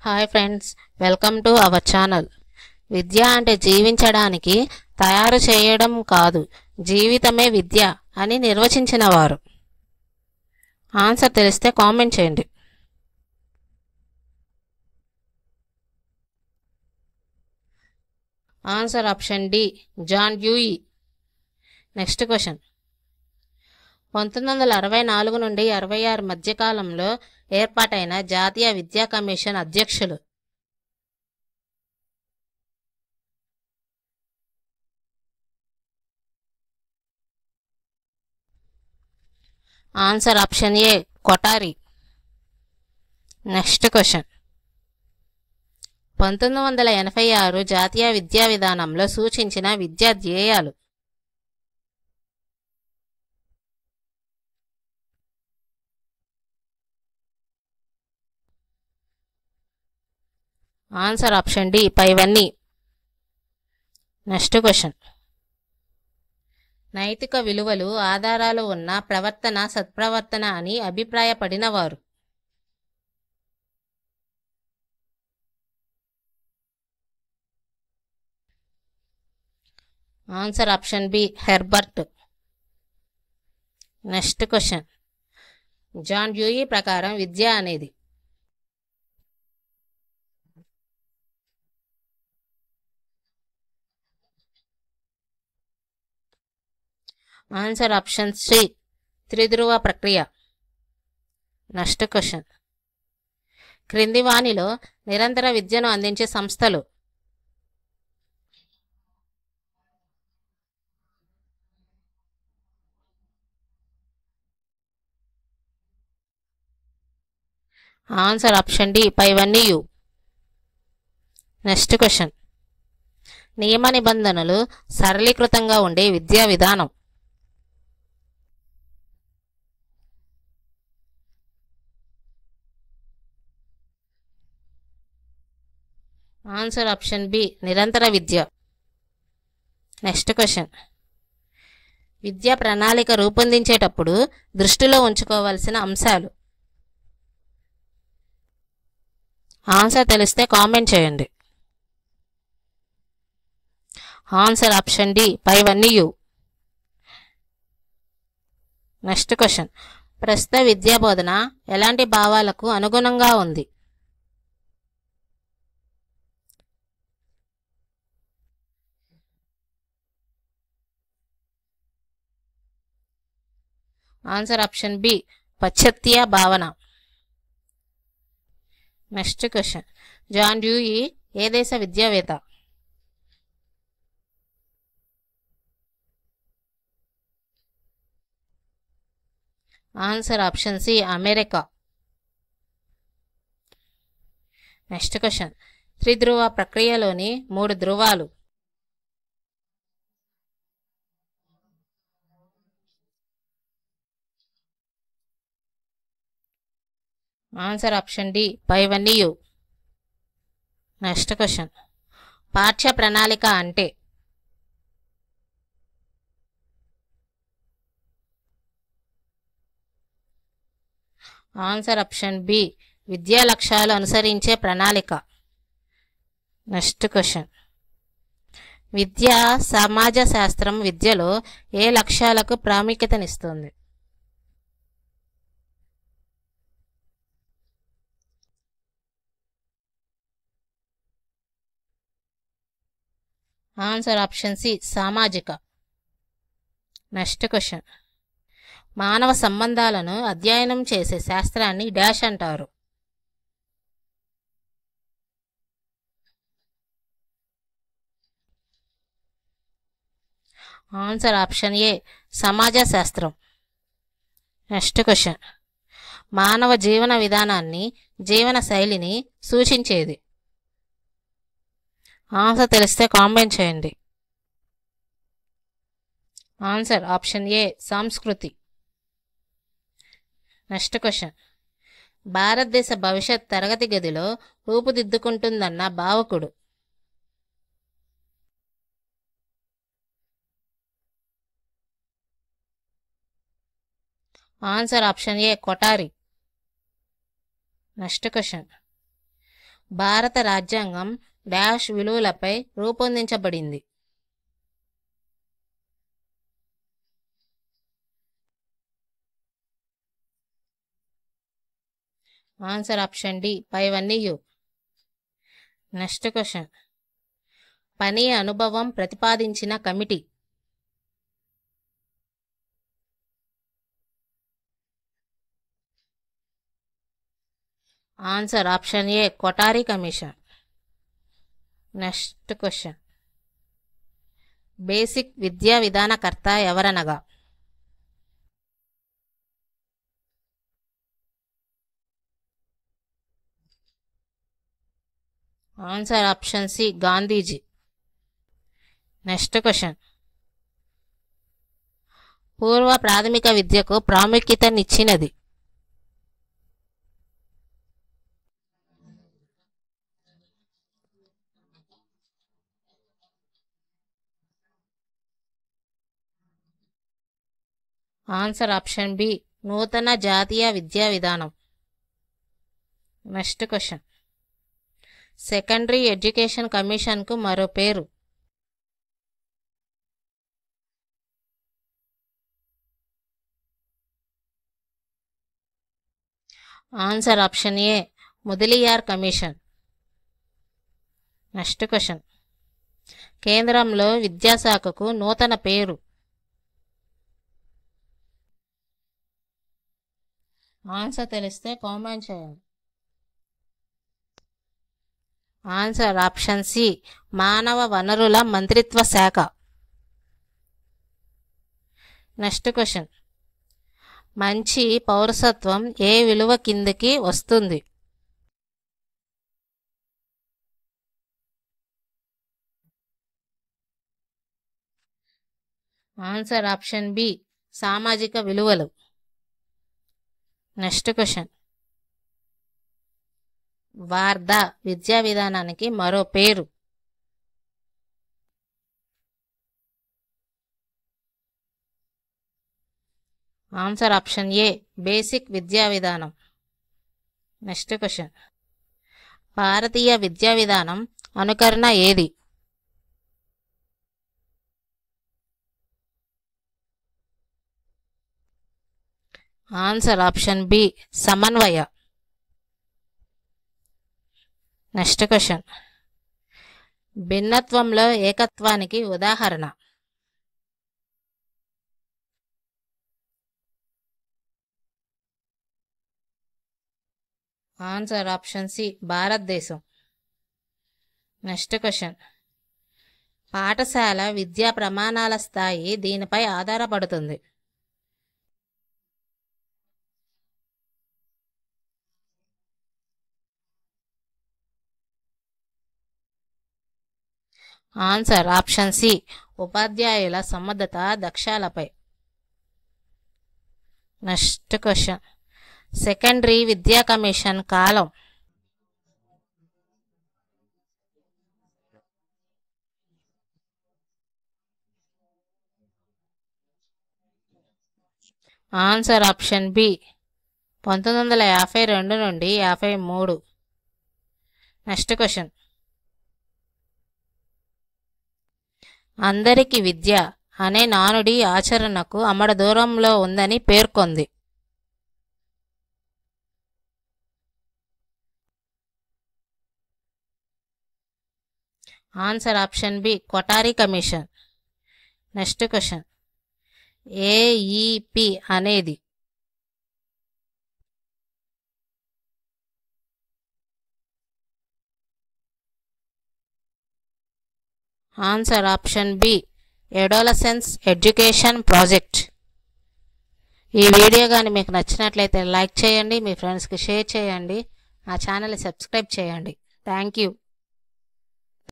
Hi friends, welcome to our channel. విద్య అంటే జీవించడానికి తయారు చేయడం కాదు, జీవితమే విద్య అని నిర్వచించినవారు. ఆన్సర్ తెలిస్తే కామెంట్ చేయండి. Answer option D, John Dewey. Next question. 1964 నుండి 66 మధ్యకాలంలో ఏర్పాటైన జాతీయ విద్యా కమిషన్ అధ్యక్షులు. Answer option A, Kothari. Next question. 1986 జాతీయ విద్యా విధానంలో సూచించిన విద్యా ధ్యేయాలు. ఆన్సర్ ఆప్షన్ డి, పైవన్నీ. Next question. నైతిక విలువలు ఆధారాలు ఉన్న ప్రవర్తన సత్ప్రవర్తన అని అభిప్రాయపడినవారు. Answer option B, Herbert. Next question. John Dewey ప్రకారం విద్య అనేది. ఆన్సర్ ఆప్షన్ సి, త్రిధ్రువ ప్రక్రియ. Next question. క్రింది వానిలో నిరంతర విద్యను అందించే సంస్థలు. ఆన్సర్ ఆప్షన్ డి, పైవన్నీ. Next question. నియమ నిబంధనలు సరళీకృతంగా ఉండే విద్యా విధానం. ఆన్సర్ ఆప్షన్ బి, నిరంతర విద్య. Next question. విద్యా ప్రణాళిక రూపొందించేటప్పుడు దృష్టిలో ఉంచుకోవాల్సిన అంశాలు. ఆన్సర్ తెలిస్తే కామెంట్ చేయండి. ఆన్సర్ ఆప్షన్ డి, పైవన్నీ. Next question. ప్రస్తుత విద్యా బోధన ఎలాంటి భావాలకు అనుగుణంగా ఉంది. ఆన్సర్ ఆప్షన్ బి, పాశ్చాత్య భావన. Next question. జాన్ డ్యూయి ఏ దేశ విద్యావేత్త. Answer option C, America. Next question. త్రిధ్రువ ప్రక్రియలోని 3 ధ్రువాలు. ఆన్సర్ ఆప్షన్ డి, పైవన్నీ. Next question. పాఠ్య ప్రణాళిక అంటే. ఆన్సర్ ఆప్షన్ బి, విద్యా లక్ష్యాలు అనుసరించే ప్రణాళిక. Next question. విద్యా సమాజ శాస్త్రం విద్యలో ఏ లక్ష్యాలకు ప్రాముఖ్యతనిస్తుంది. ఆన్సర్ ఆప్షన్ సి, సామాజిక. Next question. మానవ సంబంధాలను అధ్యయనం చేసే శాస్త్రాన్ని డాష్ అంటారు. ఆన్సర్ ఆప్షన్ ఏ, సమాజ శాస్త్రం. Next question. మానవ జీవన విధానాన్ని, జీవన శైలిని సూచించేది. ఆన్సర్ తెలిస్తే కామెంట్ చేయండి. ఆన్సర్ ఆప్షన్ ఏ, సంస్కృతి. Next question. భారతదేశ భవిష్యత్ తరగతి గదిలో రూపుదిద్దుకుంటుందన్న భావకుడు. Answer option A, Kothari. Next question. భారత రాజ్యాంగం డాష్ విలువలపై రూపొందించబడింది. ఆన్సర్ ఆప్షన్ డి పైవన్నీ. Next question. పని అనుభవం ప్రతిపాదించిన కమిటీ. Answer option A Kothari commission. Next question. Basic విద్యా విధానకర్త ఎవరనగా. Answer option C Gandhiji. Next question. పూర్వ ప్రాథమిక విద్యకు ప్రాముఖ్యతనిచ్చినది. ఆన్సర్ ఆప్షన్ బి నూతన జాతీయ విద్యా విధానం. Next question. సెకండరీ ఎడ్యుకేషన్ కమిషన్కు మరో పేరు. ఆన్సర్ ఆప్షన్ ఏ ముదలియార్ కమిషన్. Next question. కేంద్రంలో విద్యాశాఖకు నూతన పేరు. ఆన్సర్ తెలిస్తే కామెంట్ చేయండి. ఆన్సర్ ఆప్షన్ సి మానవ వనరుల మంత్రిత్వ శాఖ. Next question. మంచి పౌరసత్వం ఏ విలువ కిందకి వస్తుంది. ఆన్సర్ ఆప్షన్ బి సామాజిక విలువలు. Next question. వార్ధా విద్యా విధానానికి మరో పేరు. ఆన్సర్ ఆప్షన్ ఏ బేసిక్ విద్యా విధానం. Next question. భారతీయ విద్యా విధానం అనుకరణ ఏది. ఆన్సర్ ఆప్షన్ బి సమన్వయ. Next question. భిన్నత్వంలో ఏకత్వానికి ఉదాహరణ. ఆన్సర్ ఆప్షన్ సి భారతదేశం. Next question. పాఠశాల విద్యా ప్రమాణాల స్థాయి దీనిపై ఆధారపడుతుంది. ఆన్సర్ ఆప్షన్ సి ఉపాధ్యాయుల సమర్థత దక్షాలపై. Next question. సెకండరీ విద్యా కమిషన్ కాలం. ఆన్సర్ ఆప్షన్ బి 1952 నుండి 53. Next question. అందరికీ విద్య అనే నానుడి ఆచరణకు అమడ దూరంలో ఉందని పేర్కొంది. Answer option B Kothari commission. Next question. AEP అనేది. Answer option B adolescence education project. ఈ వీడియో కానీ మీకు నచ్చినట్లయితే లైక్ చేయండి, మీ ఫ్రెండ్స్కి షేర్ చేయండి, నా ఛానల్ని సబ్స్క్రైబ్ చేయండి. Thank you.